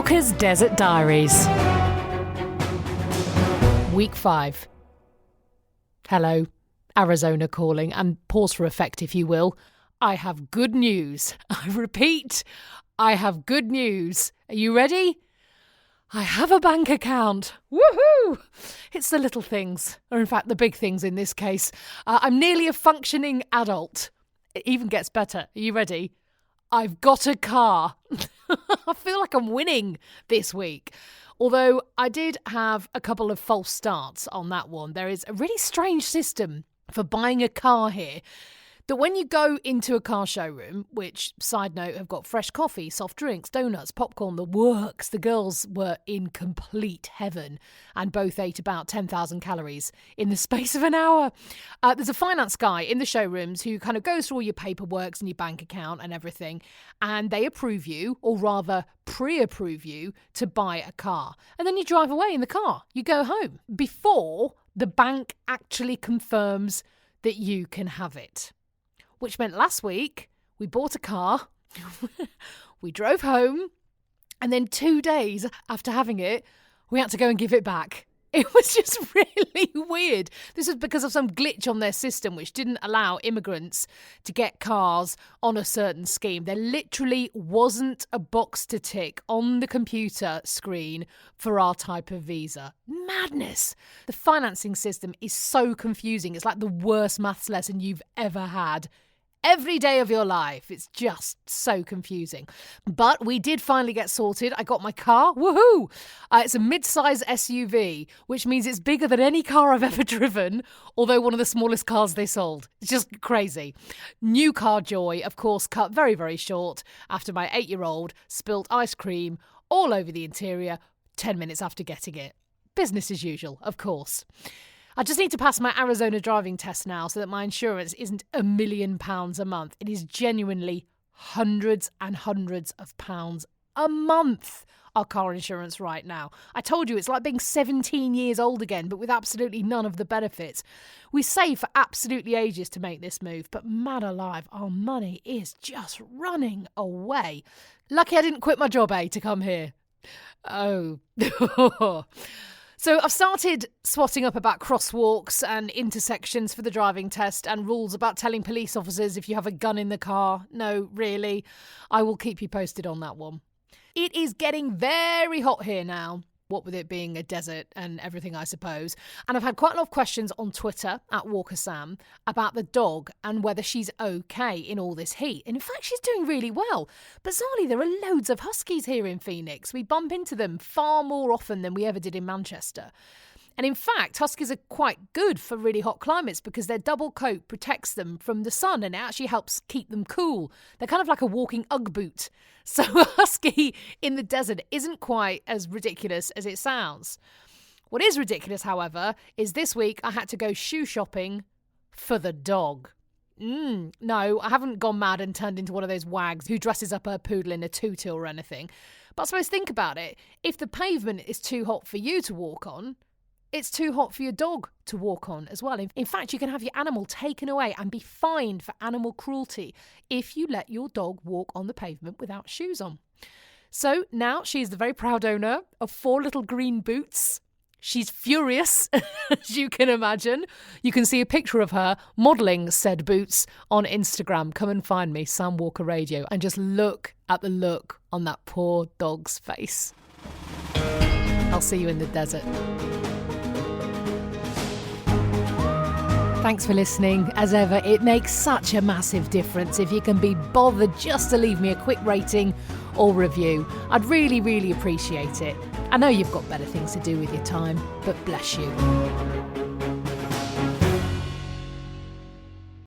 Walker's Desert Diaries. Week 5. Hello, Arizona calling, and pause for effect if you will. I have good news. I repeat, I have good news. Are you ready? I have a bank account. Woohoo! It's the little things, or in fact the big things in this case. I'm nearly a functioning adult. It even gets better. Are you ready? I've got a car. I feel like I'm winning this week. Although I did have a couple of false starts on that one. There is a really strange system for buying a car here that when you go into a car showroom, which, side note, have got fresh coffee, soft drinks, donuts, popcorn, the works. The girls were in complete heaven and both ate about 10,000 calories in the space of an hour. There's a finance guy in the showrooms who kind of goes through all your paperwork and your bank account and everything, and they approve you, or rather pre-approve you, to buy a car. And then you drive away in the car. You go home before the bank actually confirms that you can have it. Which meant last week, we bought a car, we drove home, and then 2 days after having it, we had to go and give it back. It was just really weird. This was because of some glitch on their system which didn't allow immigrants to get cars on a certain scheme. There literally wasn't a box to tick on the computer screen for our type of visa. Madness! The financing system is so confusing. It's like the worst maths lesson you've ever had. Every day of your life. It's just so confusing. But we did finally get sorted. I got my car. Woohoo! It's a mid-size SUV, which means it's bigger than any car I've ever driven, although one of the smallest cars they sold. It's just crazy. New car joy, of course, cut very, very short after my 8-year-old spilt ice cream all over the interior 10 minutes after getting it. Business as usual, of course. I just need to pass my Arizona driving test now so that my insurance isn't £1 million a month. It is genuinely hundreds and hundreds of pounds a month, our car insurance right now. I told you, it's like being 17 years old again, but with absolutely none of the benefits. We saved for absolutely ages to make this move, but man alive, our money is just running away. Lucky I didn't quit my job, to come here. Oh. So I've started swatting up about crosswalks and intersections for the driving test and rules about telling police officers if you have a gun in the car. No, really. I will keep you posted on that one. It is getting very hot here now. What with it being a desert and everything, I suppose. And I've had quite a lot of questions on Twitter, @WalkerSam, about the dog and whether she's okay in all this heat. And in fact, she's doing really well. Bizarrely, there are loads of huskies here in Phoenix. We bump into them far more often than we ever did in Manchester. And in fact, huskies are quite good for really hot climates because their double coat protects them from the sun and it actually helps keep them cool. They're kind of like a walking Ugg boot. So a husky in the desert isn't quite as ridiculous as it sounds. What is ridiculous, however, is this week I had to go shoe shopping for the dog. No, I haven't gone mad and turned into one of those wags who dresses up her poodle in a tutu or anything. But I suppose think about it. If the pavement is too hot for you to walk on, it's too hot for your dog to walk on as well. In fact, you can have your animal taken away and be fined for animal cruelty if you let your dog walk on the pavement without shoes on. So now she's the very proud owner of 4 little green boots. She's furious, as you can imagine. You can see a picture of her modelling said boots on Instagram. Come and find me, Sam Walker Radio, and just look at the look on that poor dog's face. I'll see you in the desert. Thanks for listening. As ever, it makes such a massive difference if you can be bothered just to leave me a quick rating or review. I'd really, really appreciate it. I know you've got better things to do with your time, but bless you.